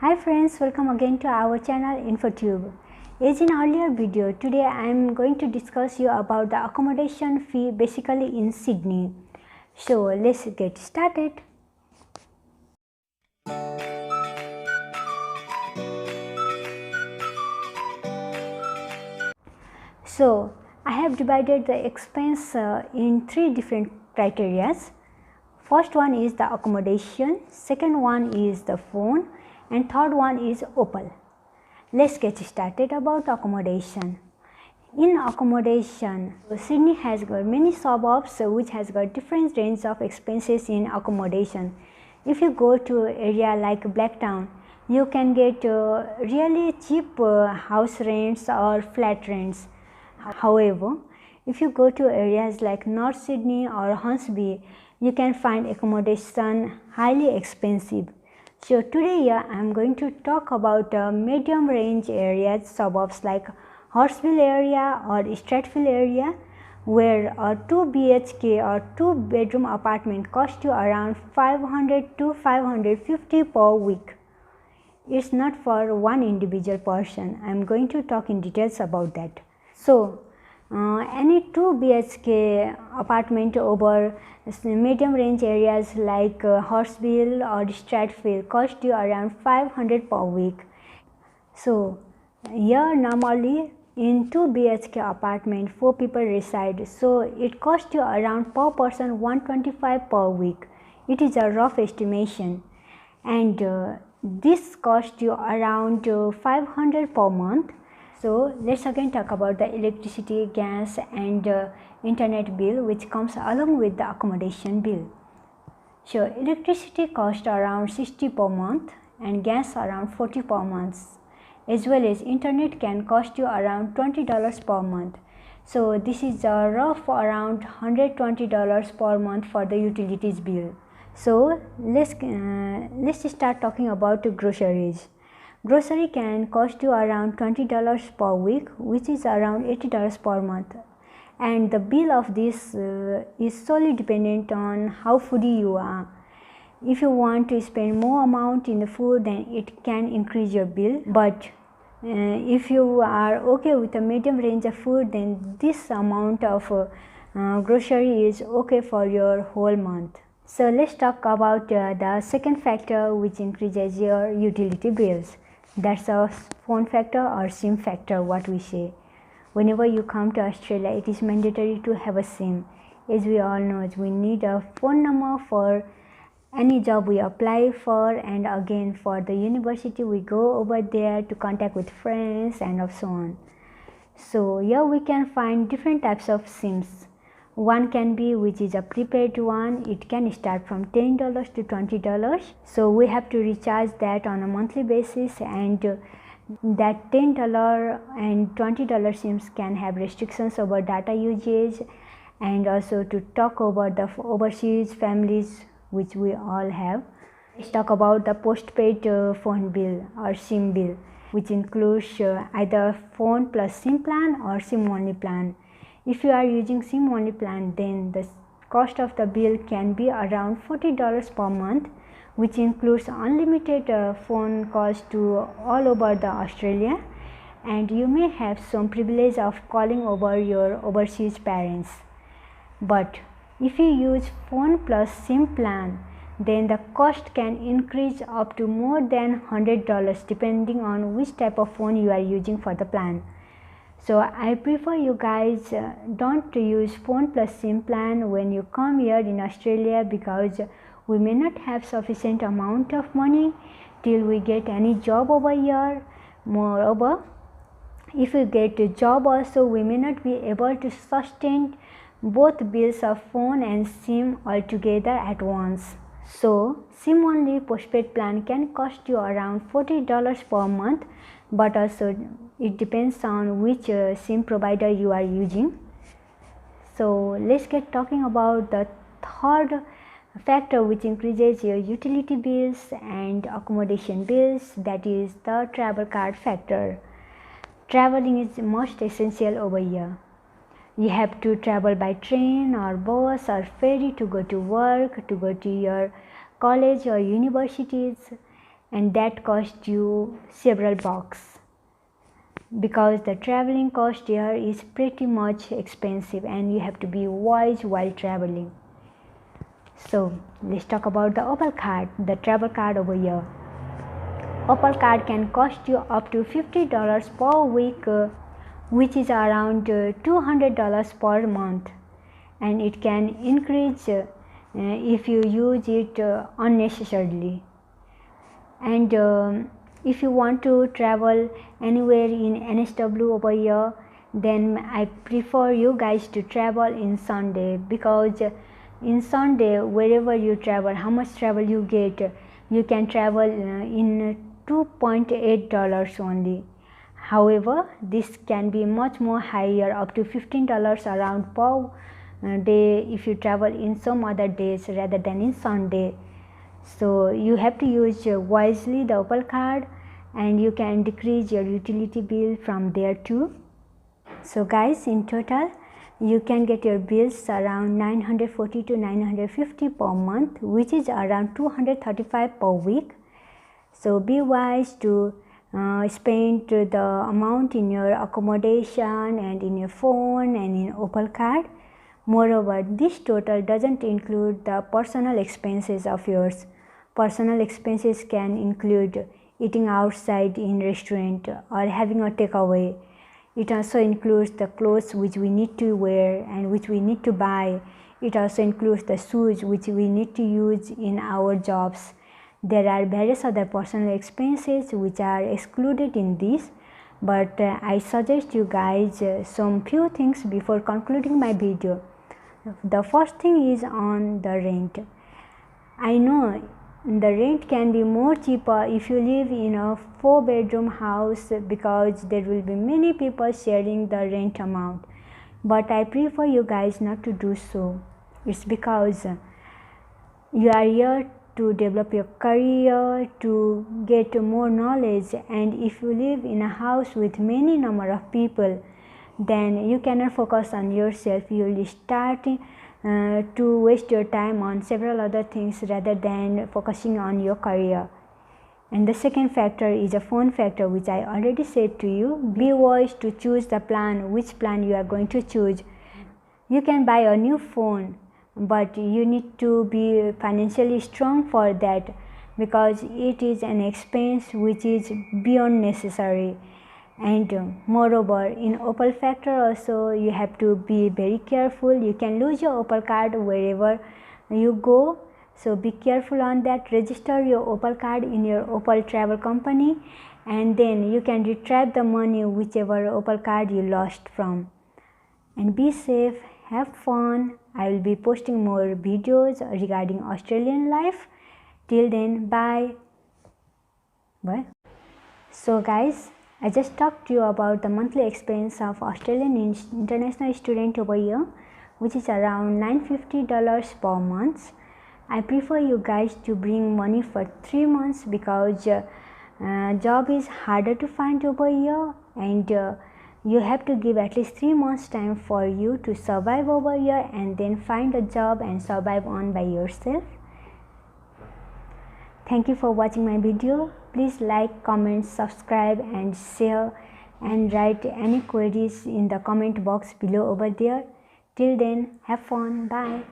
Hi friends, welcome again to our channel InfoTube. As in earlier video, today I am going to discuss you about the accommodation fee basically in Sydney. So let's get started. So I have divided the expense in three different criteria. First one is the accommodation, second one is the phone, and third one is opal. Let's get started about accommodation. In accommodation, Sydney has got many suburbs which has got different range of expenses in accommodation. If you go to area like Blacktown, you can get really cheap house rents or flat rents. However, if you go to areas like North Sydney or Hornsby, you can find accommodation highly expensive. So today I am going to talk about medium range areas, suburbs like Horseville area or Stratfield area, where a 2 BHK or 2 bedroom apartment costs you around 500 to 550 per week. It's not for one individual person. I am going to talk in details about that. So any 2 BHK apartment over medium range areas like Horseville or Stratfield cost you around 500 per week. So here normally in 2 BHK apartment 4 people reside, so it costs you around per person 125 per week. It is a rough estimation, and this costs you around 500 per month. So let's again talk about the electricity, gas and internet bill which comes along with the accommodation bill. So electricity cost around 60 per month and gas around 40 per month, as well as internet can cost you around $20 per month. So this is a rough around $120 per month for the utilities bill. So let's start talking about groceries. Grocery can cost you around $20 per week, which is around $80 per month, and the bill of this is solely dependent on how foodie you are. If you want to spend more amount in the food, then it can increase your bill, but if you are okay with a medium range of food, then this amount of grocery is okay for your whole month. So let's talk about the second factor which increases your utility bills. That's a phone factor or SIM factor, what we say. Whenever you come to Australia, it is mandatory to have a SIM. As we all know, we need a phone number for any job we apply for, and again for the university we go over there to contact with friends and so on. So here we can find different types of SIMs. One can be which is a prepaid one. It can start from $10 to $20. So we have to recharge that on a monthly basis, and that $10 and $20 SIMs can have restrictions over data usage and also to talk about the overseas families which we all have. Let's talk about the postpaid phone bill or SIM bill, which includes either phone plus SIM plan or SIM only plan. If you are using SIM only plan, then the cost of the bill can be around $40 per month, which includes unlimited phone calls to all over the Australia, and you may have some privilege of calling over your overseas parents. But if you use phone plus SIM plan, then the cost can increase up to more than $100 depending on which type of phone you are using for the plan. So I prefer you guys don't use phone plus SIM plan when you come here in Australia, because we may not have sufficient amount of money till we get any job over here. Moreover, if we get a job also, we may not be able to sustain both bills of phone and SIM altogether at once. So SIM only postpaid plan can cost you around $40 per month, but also it depends on which SIM provider you are using. So let's get talking about the third factor which increases your utility bills and accommodation bills, that is the travel card factor. Traveling is most essential over here. You have to travel by train or bus or ferry to go to work, to go to your college or universities, and that costs you several bucks, because the traveling cost here is pretty much expensive and you have to be wise while traveling. So let's talk about the Opal card, the travel card over here. Opal card can cost you up to $50 per week, which is around $200 per month, and it can increase if you use it unnecessarily. And if you want to travel anywhere in NSW over here, then I prefer you guys to travel in Sunday, because in Sunday, wherever you travel, how much travel you get, you can travel in $2.8 only. However, this can be much more higher, up to $15 around per day if you travel in some other days rather than in Sunday. So you have to use wisely the Opal card, and you can decrease your utility bill from there too. So guys, in total you can get your bills around $940 to $950 per month, which is around $235 per week. So be wise to spend the amount in your accommodation and in your phone and in Opal card. Moreover, this total doesn't include the personal expenses of yours. Personal expenses can include eating outside in restaurant or having a takeaway. It also includes the clothes which we need to wear and which we need to buy. It also includes the shoes which we need to use in our jobs. There are various other personal expenses which are excluded in this, but I suggest you guys some few things before concluding my video. The first thing is on the rent. I know the rent can be more cheaper if you live in a 4-bedroom house, because there will be many people sharing the rent amount, but I prefer you guys not to do so. It's because you are here to develop your career, to get more knowledge, and if you live in a house with many number of people, then you cannot focus on yourself. You will start to waste your time on several other things rather than focusing on your career. And the second factor is a phone factor, which I already said to you. Be wise to choose the plan, which plan you are going to choose. You can buy a new phone, but you need to be financially strong for that, because it is an expense which is beyond necessary. And moreover, in Opal factor also you have to be very careful. You can lose your Opal card wherever you go, so be careful on that. Register your Opal card in your Opal travel company, and then you can retrieve the money whichever Opal card you lost from. And be safe, have fun. I will be posting more videos regarding Australian life. Till then, bye. So guys, I just talked to you about the monthly expense of Australian international student over here, which is around $950 per month. I prefer you guys to bring money for 3 months, because job is harder to find over here, and you have to give at least 3 months time for you to survive over here and then find a job and survive on by yourself. Thank you for watching my video. Please like, comment, subscribe and share, and write any queries in the comment box below over there. Till then, have fun. Bye.